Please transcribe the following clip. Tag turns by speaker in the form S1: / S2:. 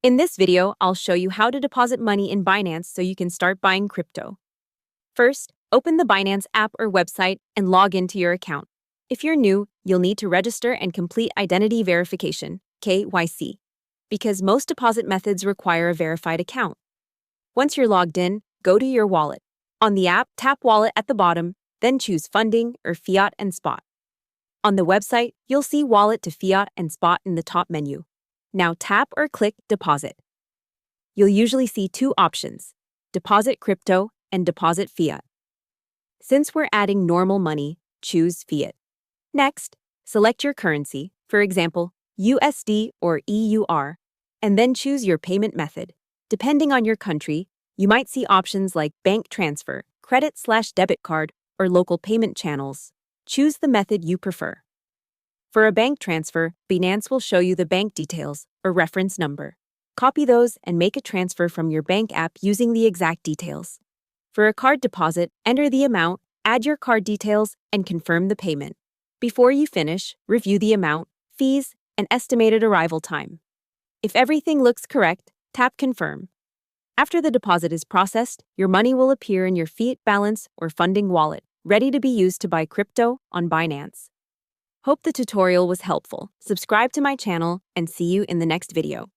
S1: In this video, I'll show you how to deposit money in Binance so you can start buying crypto. First, open the Binance app or website and log into your account. If you're new, you'll need to register and complete identity verification, KYC, because most deposit methods require a verified account. Once you're logged in, go to your wallet. On the app, tap Wallet at the bottom, then choose Funding or Fiat and Spot. On the website, you'll see Wallet to Fiat and Spot in the top menu. Now tap or click Deposit. You'll usually see two options, Deposit Crypto and Deposit Fiat. Since we're adding normal money, choose Fiat. Next, select your currency, for example, USD or EUR, and then choose your payment method. Depending on your country, you might see options like bank transfer, credit/debit card, or local payment channels. Choose the method you prefer. For a bank transfer, Binance will show you the bank details or reference number. Copy those and make a transfer from your bank app using the exact details. For a card deposit, enter the amount, add your card details, and confirm the payment. Before you finish, review the amount, fees, and estimated arrival time. If everything looks correct, tap Confirm. After the deposit is processed, your money will appear in your Fiat balance or funding wallet, ready to be used to buy crypto on Binance. Hope the tutorial was helpful. Subscribe to my channel and see you in the next video.